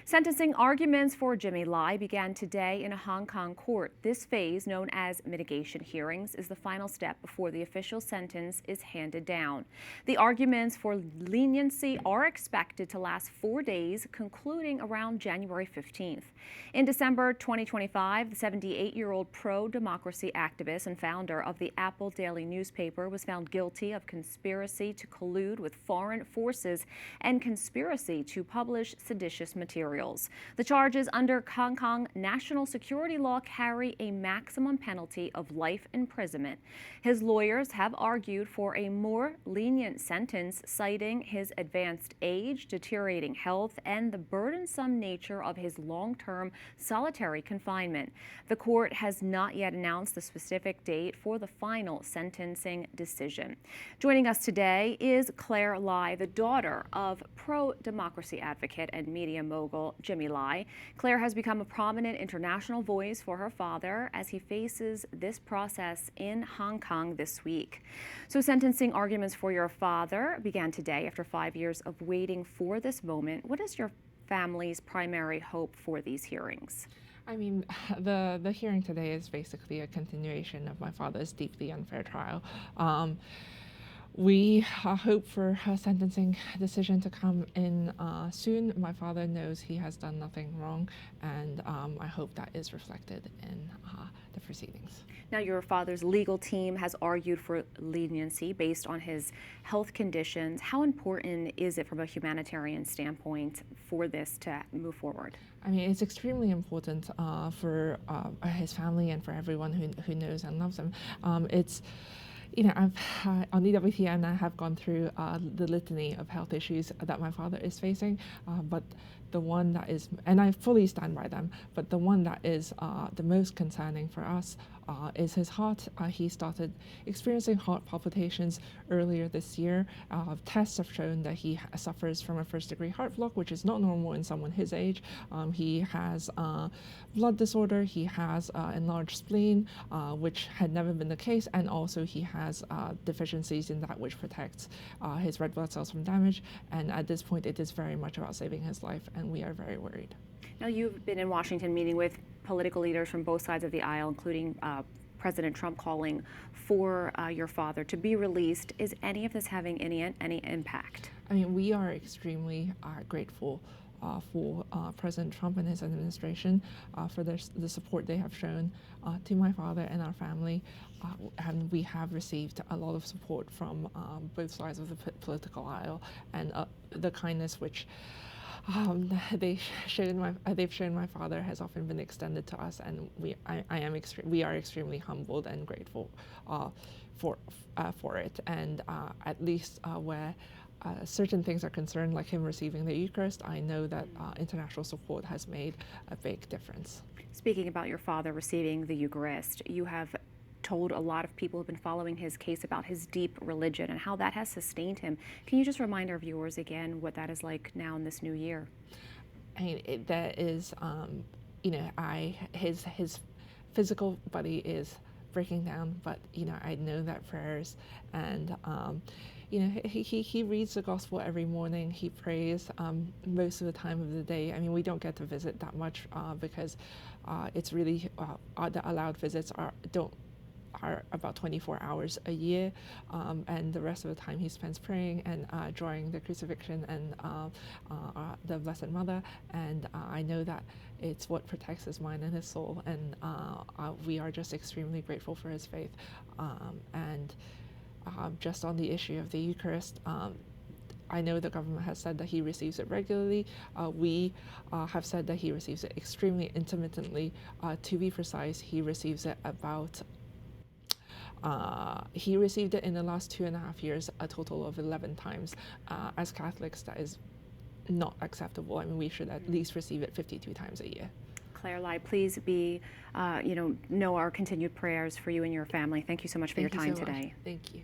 Sentencing arguments for Jimmy Lai began today in a Hong Kong court. This phase, known as mitigation hearings, is the final step before the official sentence is handed down. The arguments for leniency are expected to last 4 days, concluding around January 15th. In December 2025, the 78-year-old pro-democracy activist and founder of the Apple Daily newspaper was found guilty of conspiracy to collude with foreign forces and conspiracy to publish seditious materials. The charges under Hong Kong national security law carry a maximum penalty of life imprisonment. His lawyers have argued for a more lenient sentence, citing his advanced age, deteriorating health, and the burdensome nature of his long-term solitary confinement. The court has not yet announced the specific date for the final sentencing decision. Joining us today is Claire Lai, the daughter of pro-democracy advocate and media mogul Jimmy Lai. Claire has become a prominent international voice for her father as he faces this process in Hong Kong this week. So sentencing arguments for your father began today after 5 years of waiting for this moment. What is your family's primary hope for these hearings? I mean, the hearing today is basically a continuation of my father's deeply unfair trial. We hope for a sentencing decision to come in soon. My father knows he has done nothing wrong, and I hope that is reflected in the proceedings. Now, your father's legal team has argued for leniency based on his health conditions. How important is it from a humanitarian standpoint for this to move forward? I mean, it's extremely important for his family and for everyone who knows and loves him. I've on EWTN, I have gone through the litany of health issues that my father is facing, but the one that is, and I fully stand by them, but the one that is the most concerning for us is his heart. He started experiencing heart palpitations earlier this year. Tests have shown that he suffers from a first-degree heart block, which is not normal in someone his age. He has blood disorder, he has enlarged spleen, which had never been the case, and also he has deficiencies in that which protects his red blood cells from damage. And at this point, it is very much about saving his life, and we are very worried. Now, you've been in Washington meeting with political leaders from both sides of the aisle, including President Trump calling for your father to be released. Is any of this having any impact? I mean, we are extremely grateful for President Trump and his administration for the support they have shown to my father and our family. And we have received a lot of support from both sides of the political aisle, and the kindness which they've shown my father has often been extended to us, and we are extremely humbled and grateful for it. And at least where certain things are concerned, like him receiving the Eucharist, I know that international support has made a big difference. Speaking about your father receiving the Eucharist, you have told a lot of people who have been following his case about his deep religion and how that has sustained him. Can you just remind our viewers again what that is like now in this new year? I mean, that is, his physical body is breaking down, but I know that prayers and he reads the gospel every morning. He prays most of the time of the day. I mean, we don't get to visit that much because it's really the allowed visits are about 24 hours a year, and the rest of the time he spends praying and drawing the crucifixion and the Blessed Mother. And I know that it's what protects his mind and his soul, and we are just extremely grateful for his faith. And just on the issue of the Eucharist, I know the government has said that he receives it regularly. We have said that he receives it extremely intermittently. To be precise, he receives it he received it in the last 2.5 years, a total of 11 times. As Catholics, that is not acceptable. I mean, we should at least receive it 52 times a year. Claire Lai, please know our continued prayers for you and your family. Thank you so much for your time today. Thank you.